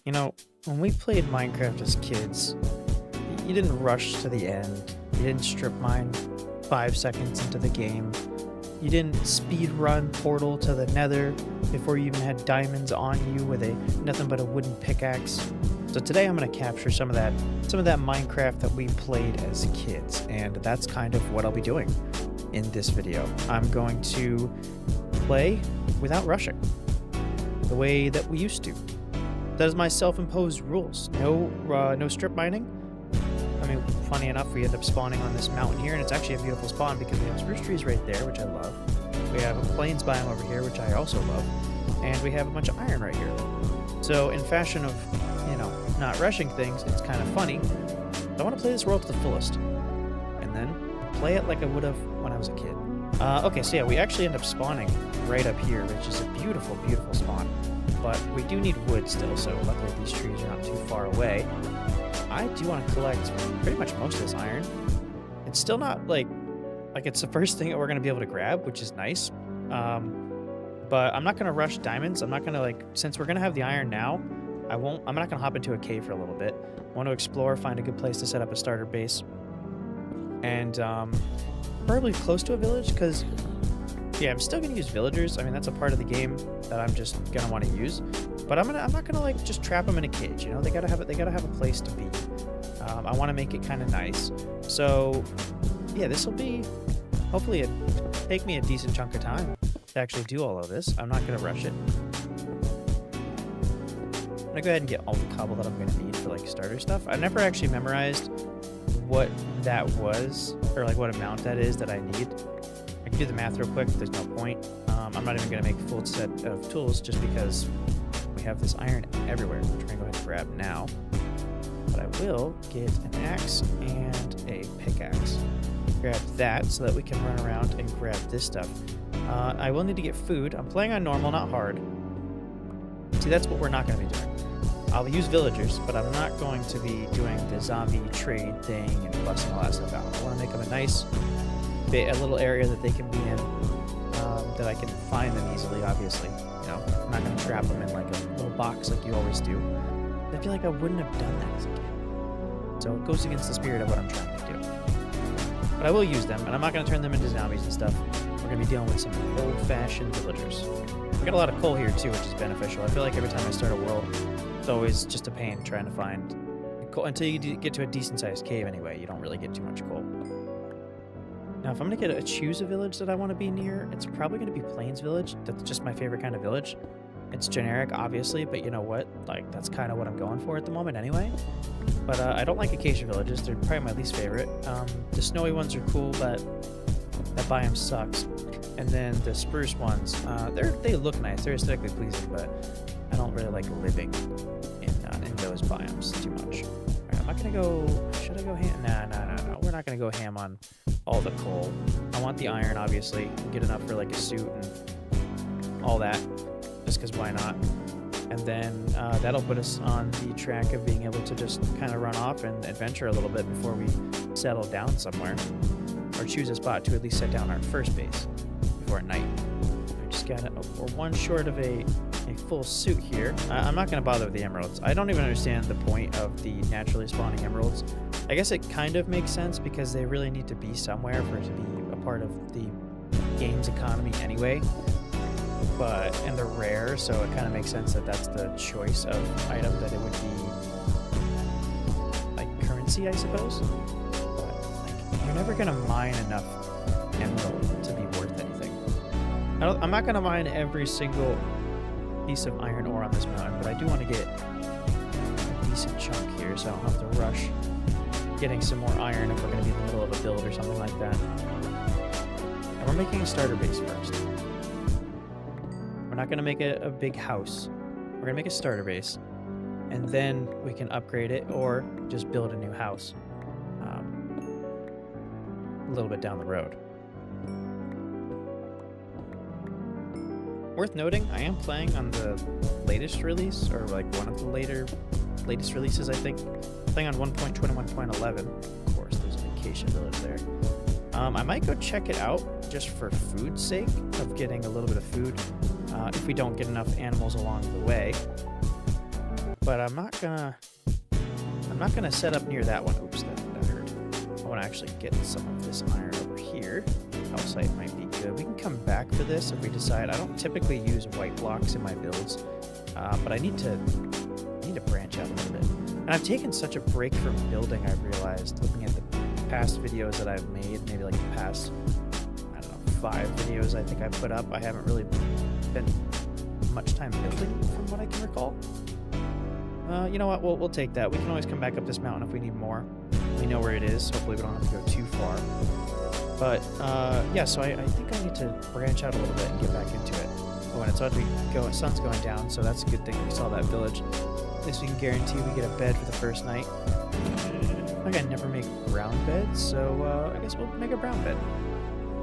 You know, when we played Minecraft as kids, you didn't rush to the end. You didn't strip mine 5 seconds into the game. You didn't speed run Portal to the Nether before you even had diamonds on you with nothing but a wooden pickaxe. So today I'm going to capture some of that Minecraft that we played as kids, and that's kind of what I'll be doing in this video. I'm going to play without rushing, the way that we used to. That is my self-imposed rules. No strip mining. I mean, funny enough, we end up spawning on this mountain here, and it's actually a beautiful spawn because we have spruce trees right there, which I love. We have a plains biome over here, which I also love. And we have a bunch of iron right here. So in fashion of, not rushing things, it's kind of funny. I want to play this world to the fullest. And then play it like I would have when I was a kid. Okay, so yeah, we actually end up spawning right up here, which is a beautiful, beautiful spawn. But we do need wood still, so luckily these trees are not too far away. I do want to collect pretty much most of this iron. It's still not like it's the first thing that we're going to be able to grab, which is nice. But I'm not going to rush diamonds. I'm not going to since we're going to have the iron now, I'm not going to hop into a cave for a little bit. I want to explore, find a good place to set up a starter base. And probably close to a village, because yeah, I'm still going to use villagers. I mean, that's a part of the game that I'm just going to want to use. But I'm not going to just trap them in a cage, They got to have a place to be. I want to make it kind of nice. So yeah, this will be hopefully take me a decent chunk of time to actually do all of this. I'm not going to rush it. I'm going to go ahead and get all the cobble that I'm going to need for starter stuff. I never actually memorized what that was, or what amount that is that I need. I can do the math real quick. There's no point. I'm not even going to make a full set of tools just because we have this iron everywhere, which we're going to go ahead and grab now. But I will get an axe and a pickaxe. Grab that so that we can run around and grab this stuff. I will need to get food. I'm playing on normal, not hard. See, that's what we're not going to be doing. I'll use villagers, but I'm not going to be doing the zombie trade thing and busting all that stuff out. I want to make them a nice a little area that they can be in, that I can find them easily, obviously. I'm not going to trap them in a little box like you always do. I feel like I wouldn't have done that as a kid. So it goes against the spirit of what I'm trying to do. But I will use them, and I'm not going to turn them into zombies and stuff. We're going to be dealing with some old-fashioned villagers. We got a lot of coal here, too, which is beneficial. I feel like every time I start a world, it's always just a pain trying to find coal. Until you get to a decent-sized cave, anyway, you don't really get too much coal. Now, if I'm going to choose a village that I want to be near, it's probably going to be Plains Village. That's just my favorite kind of village. It's generic, obviously, but you know what? That's kind of what I'm going for at the moment anyway. But I don't like acacia villages. They're probably my least favorite. The snowy ones are cool, but that biome sucks. And then the spruce ones, they look nice. They're aesthetically pleasing, but I don't really like living in those biomes too much. All right, I'm not going to go... Should I go ham? No. We're not going to go ham on all the coal. I want the iron, obviously. Get enough for a suit and all that. Just because why not? And then that'll put us on the track of being able to just kind of run off and adventure a little bit before we settle down somewhere. Or choose a spot to at least set down our first base before night. We just got we're one short of a full suit here. I'm not going to bother with the emeralds. I don't even understand the point of the naturally spawning emeralds. I guess it kind of makes sense because they really need to be somewhere for it to be a part of the game's economy anyway. And they're rare, so it kind of makes sense that that's the choice of item, that it would be currency, I suppose. But you're never gonna mine enough emerald to be worth anything. I'm not gonna mine every single piece of iron ore on this mountain, but I do want to get a decent chunk here, so I don't have to rush getting some more iron if we're gonna be in the middle of a build or something like that. And we're making a starter base first. We're not going to make a big house. We're going to make a starter base, and then we can upgrade it or just build a new house a little bit down the road. Worth noting, I am playing on the latest release, or one of the latest releases, I think. I'm playing on 1.21.11. Of course, there's an acacia village there. I might go check it out just for food's sake, of getting a little bit of food. If we don't get enough animals along the way. but I'm not gonna set up near that one. Oops, that hurt. I want to actually get some of this iron over here. Calcite might be good. We can come back for this if we decide. I don't typically use white blocks in my builds, but I need to branch out a little bit. And I've taken such a break from building, I've realized, looking at the past videos that I've made, maybe like the past, I don't know, 5 videos I think I put up. I haven't really spent much time building from what I can recall. You know what, we'll take that. We can always come back up this mountain if we need more. We know where it is, hopefully we don't have to go too far. But, yeah, so I think I need to branch out a little bit and get back into it. Oh, and it's already sun's going down, so that's a good thing we saw that village. At least we can guarantee we get a bed for the first night. I think I never make brown beds, so I guess we'll make a brown bed.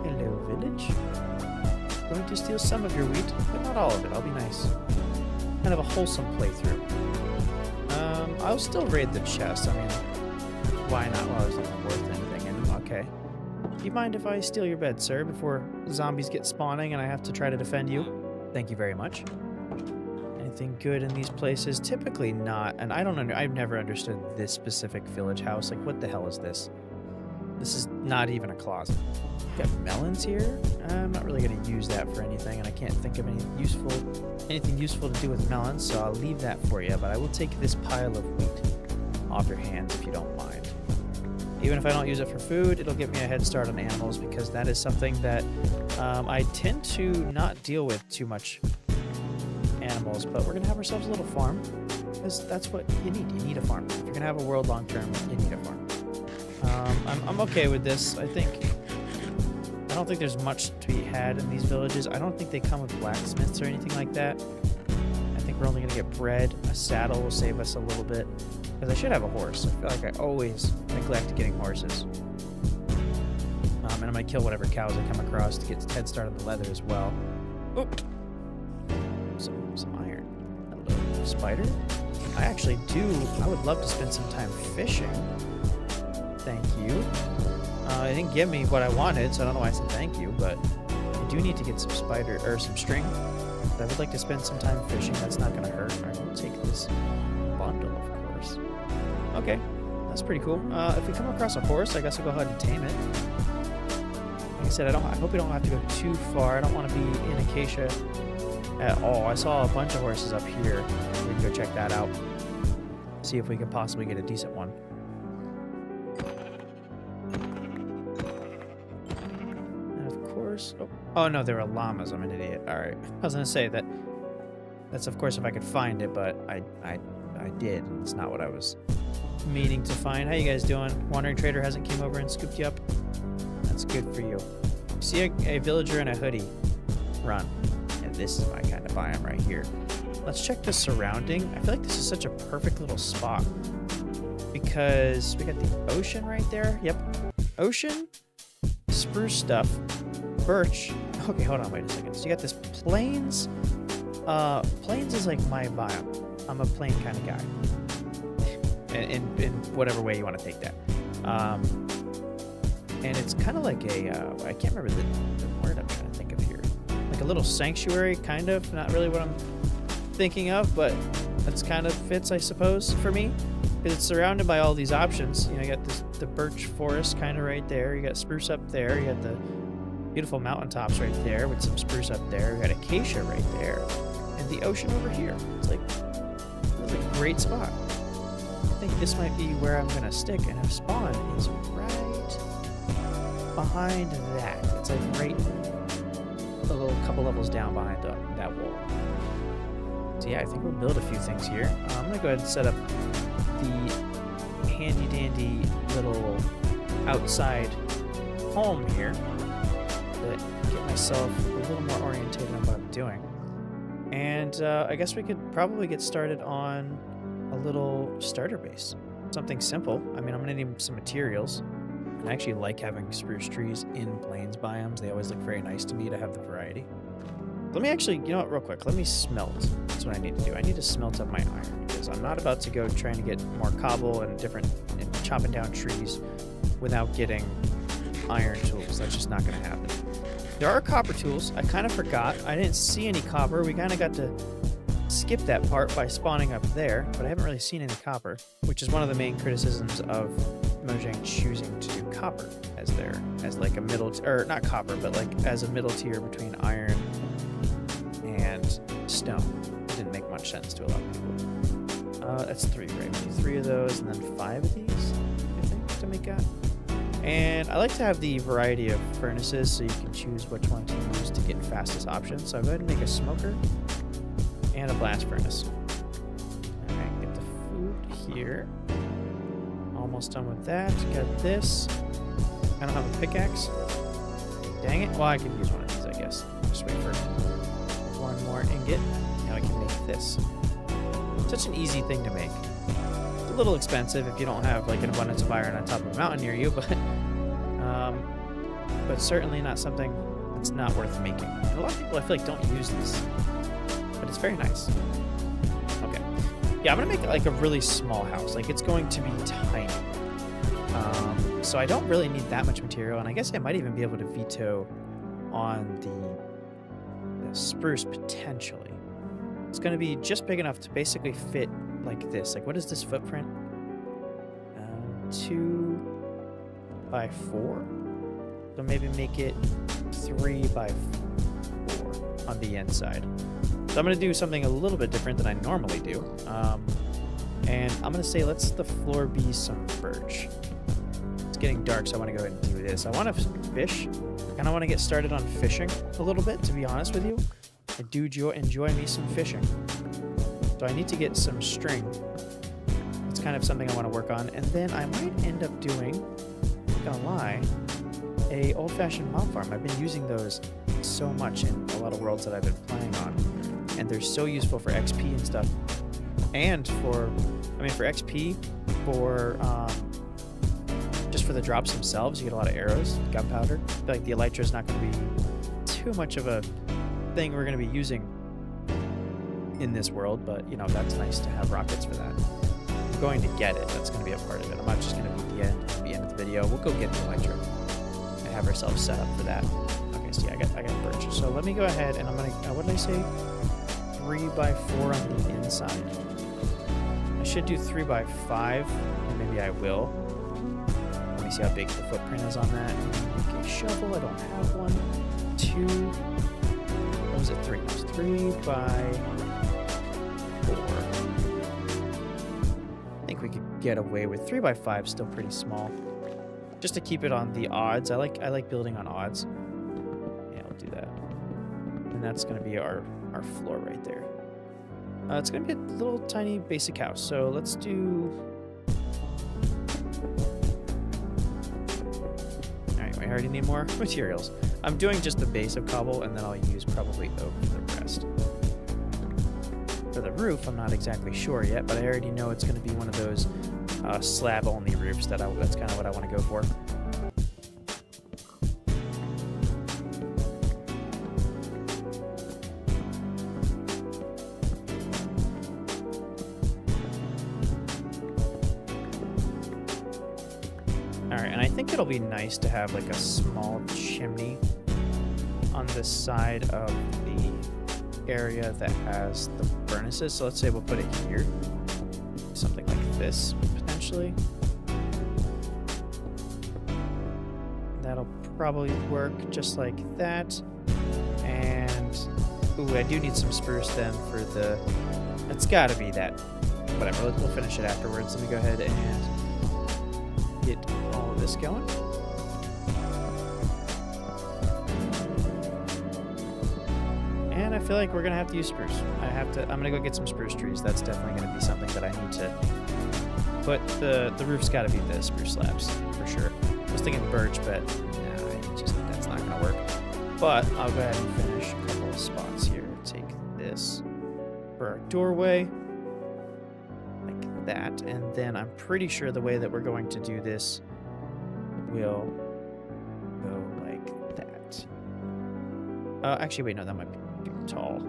Hello, village. Going to steal some of your wheat, but not all of it. I'll be nice. Kind of a wholesome playthrough. I'll still raid the chest. I mean, why not? Well, it's not worth anything. And okay. Do you mind if I steal your bed, sir, before zombies get spawning and I have to try to defend you? Thank you very much. Anything good in these places? Typically not. And I've never understood this specific village house. Like, what the hell is this? This is not even a closet. Got melons here. I'm not really going to use that for anything, and I can't think of anything useful to do with melons, so I'll leave that for you. But I will take this pile of wheat off your hands if you don't mind. Even if I don't use it for food, it'll give me a head start on animals, because that is something that I tend to not deal with too much animals. But we're going to have ourselves a little farm, because that's what you need. You need a farm. If you're going to have a world long term, you need a farm. I'm okay with this. I don't think there's much to be had in these villages. I don't think they come with blacksmiths or anything like that. I think we're only going to get bread. A saddle will save us a little bit. Because I should have a horse. I feel like I always neglect getting horses. And I'm going to kill whatever cows I come across to get a head start on the leather as well. Oop! Some iron. Hello, spider. I would love to spend some time fishing. Thank you. It didn't give me what I wanted, so I don't know why I said thank you, but I do need to get some some string. But I would like to spend some time fishing. That's not going to hurt. All right, we'll take this bundle, of course. Okay, that's pretty cool. If we come across a horse, I guess I'll go ahead and tame it. Like I said, I hope we don't have to go too far. I don't want to be in Acacia at all. I saw a bunch of horses up here. We can go check that out. See if we can possibly get a decent one. Oh no, they were llamas. I'm an idiot. Alright. I was gonna say that's of course if I could find it, but I did, and it's not what I was meaning to find. How you guys doing? Wandering Trader hasn't came over and scooped you up? That's good for you. See a villager in a hoodie. Run. And this is my kind of biome right here. Let's check the surrounding. I feel like this is such a perfect little spot. Because we got the ocean right there. Yep. Ocean, spruce stuff, birch. Okay, hold on, wait a second. So you got this plains. Plains is like my biome. I'm a plain kind of guy. In whatever way you want to take that. And it's kind of like a, I can't remember the word I'm trying to think of here. Like a little sanctuary, kind of. Not really what I'm thinking of, but that's kind of fits, I suppose, for me. Because it's surrounded by all these options. You know, you got the birch forest kind of right there. You got spruce up there. You got the beautiful mountaintops right there with some spruce up there. You got acacia right there. And the ocean over here. It's like, that's a great spot. I think this might be where I'm going to stick. And if spawn is right behind that. It's like right a little couple levels down behind that wall. So yeah, I think we'll build a few things here. I'm going to go ahead and set up the handy dandy little outside home here to get myself a little more oriented on what I'm doing. And I guess we could probably get started on a little starter base. Something simple. I mean, I'm going to need some materials. I actually like having spruce trees in plains biomes. They always look very nice to me to have the variety. Let me actually, you know what, real quick, let me smelt. That's what I need to do. I need to smelt up my iron because I'm not about to go trying to get more cobble and chopping down trees without getting iron tools. That's just not going to happen. There are copper tools. I kind of forgot. I didn't see any copper. We kind of got to skip that part by spawning up there, but I haven't really seen any copper, which is one of the main criticisms of Mojang choosing to do copper as like a middle, or not copper, but like as a middle tier between iron and stone. It didn't make much sense to a lot of people. That's 3, right? We need 3 of those and then 5 of these, I think, to make out. And I like to have the variety of furnaces so you can choose which one to use to get fastest options. So I'll go ahead and make a smoker and a blast furnace. Alright, get the food here. Almost done with that. Got this. I don't have a pickaxe. Dang it. Well, I could use one of these, I guess. Just wait for one more ingot. Now I can make this. Such an easy thing to make. It's a little expensive if you don't have like an abundance of iron on top of a mountain near you, but certainly not something that's not worth making. And a lot of people I feel like don't use these, but it's very nice. Okay, yeah, I'm gonna make like a really small house. Like it's going to be tiny, so I don't really need that much material. And I guess I might even be able to veto on the spruce potentially. It's gonna be just big enough to basically fit like this. Like, what is this footprint? 2 by 4. So maybe make it 3 by 4 on the inside. So I'm gonna do something a little bit different than I normally do. And I'm gonna say let's the floor be some birch. It's getting dark, so I want to go ahead and do this. I want to fish, and I want to get started on fishing a little bit. To be honest with you, I do enjoy me some fishing. So I need to get some string. It's kind of something I want to work on. And then I might end up doing, not gonna lie, a old-fashioned mob farm. I've been using those so much in a lot of worlds that I've been playing on. And they're so useful for XP and stuff. And for XP, for, just for the drops themselves, you get a lot of arrows, gunpowder. I feel like the elytra is not going to be too much of a thing we're going to be using in this world, but you know, that's nice to have rockets for that. I'm going to get it. That's going to be a part of it. I'm not just going to be the end of the video. We'll go get the elytra and have ourselves set up for that. Okay, so yeah, I got birch. So let me go ahead and I'm going to, what did I say? 3 by 4 on the inside. I should do 3 by 5, and maybe I will. Let me see how big the footprint is on that. Make a shovel. I don't have one. 2. What was it? 3. It was 3 by 4. I think we could get away with 3 by 5. Still pretty small. Just to keep it on the odds. I like building on odds. Yeah, I'll do that. And that's going to be our floor right there. It's going to be a little tiny basic house. So let's do... Alright, I already need more materials. I'm doing just the base of cobble, and then I'll use probably oak for the rest. For the roof, I'm not exactly sure yet, but I already know it's going to be one of those slab-only roofs. That's kind of what I want to go for. Alright, and I think it'll be nice to have like a small chimney on this side of the area that has the furnaces. So let's say we'll put it here. Something like this, potentially. That'll probably work just like that. And, ooh, I do need some spruce then for the... It's gotta be that. Whatever, we'll finish it afterwards. Let me go ahead and get all of this going. And I feel like we're gonna have to use spruce. I'm gonna go get some spruce trees. That's definitely gonna be something that I need to put. The roof's gotta be the spruce slabs for sure. I was thinking birch, but nah, that's not gonna work. But I'll go ahead and finish a couple of spots here. Take this for our doorway, like that, and then I'm pretty sure the way that we're going to do this will go like that. Actually, wait, no, that might be too tall.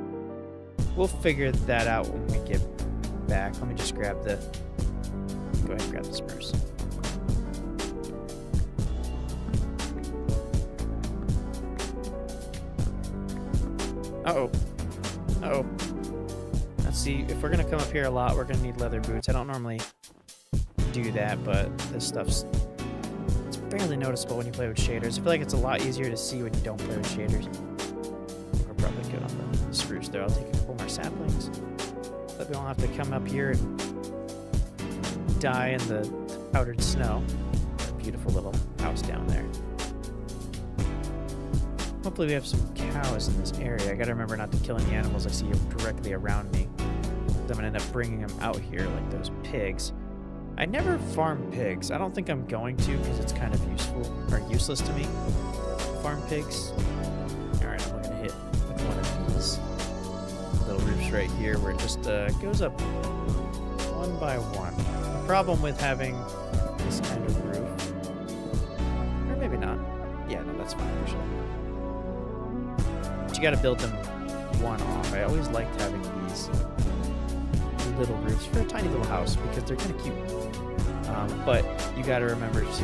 We'll figure that out when we get back. Let me just grab the... Go ahead and grab the spruce. Uh-oh. Uh-oh. See, if we're gonna come up here a lot, we're gonna need leather boots. I don't normally do that, but this stuff's it's barely noticeable when you play with shaders. I feel like it's a lot easier to see when you don't play with shaders. We're probably good on the spruce there. I'll take a couple more saplings. But we don't have to come up here and die in the powdered snow. Beautiful little house down there. Hopefully we have some cows in this area. I gotta remember not to kill any animals I see directly around me. I'm gonna end up bringing them out here like those pigs. I never farm pigs. I don't think I'm going to because it's kind of useful or useless to me. Farm pigs. Alright, we're gonna hit one of these little roofs right here where it just goes up one by one. The problem with having this kind of roof, or maybe not. Yeah, no, that's fine actually. But you gotta build them one off. I always liked having these little roofs for a tiny little house because they're kind of cute. But you gotta remember to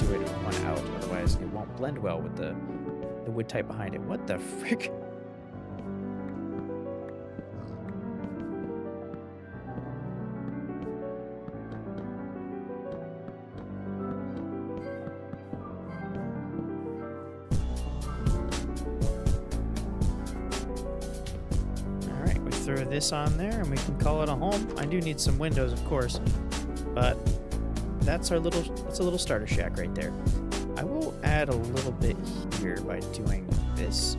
do it one out, otherwise it won't blend well with the wood type behind it. What the frick? Throw this on there and we can call it a home. I do need some windows, of course, but that's a little starter shack right there. I will add a little bit here by doing this.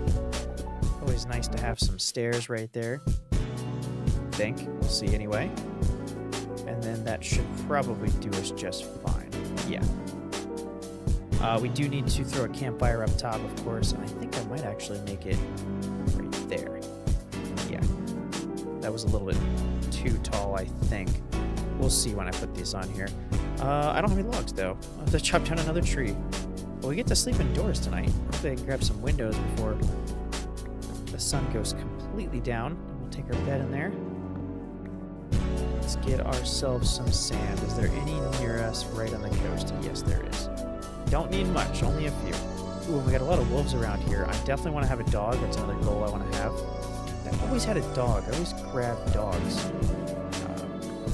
Always nice to have some stairs right there. I think we'll see anyway. And then that should probably do us just fine. Yeah. We do need to throw a campfire up top, of course, and I think I might actually make it right there. Yeah. That was a little bit too tall, I think. We'll see when I put these on here. I don't have any logs, though. I'll have to chop down another tree. Well, we get to sleep indoors tonight. Hopefully I can grab some windows before the sun goes completely down. And we'll take our bed in there. Let's get ourselves some sand. Is there any near us right on the coast? Yes, there is. Don't need much, only a few. Ooh, we got a lot of wolves around here. I definitely want to have a dog. That's another goal I want to have. I've always had a dog. I always grabbed dogs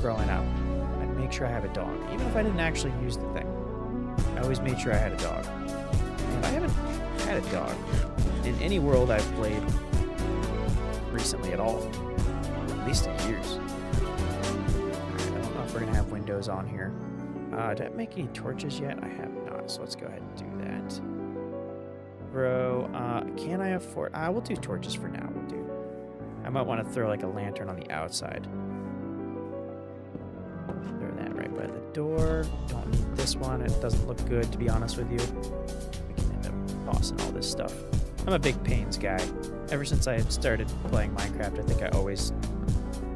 growing up. I'd make sure I have a dog, even if I didn't actually use the thing. I always made sure I had a dog. And I haven't had a dog in any world I've played recently at all. At least in years. I don't know if we're going to have windows on here. Did I make any torches yet? I have not, so let's go ahead and do that. Bro, can I afford... we'll do torches for now. We'll do... I might want to throw like a lantern on the outside. Throw that right by the door. Don't need this one. It doesn't look good, to be honest with you. We can end up bossing all this stuff. I'm a big panes guy. Ever since I started playing Minecraft, I think I always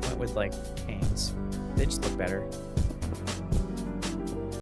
went with like panes. They just look better.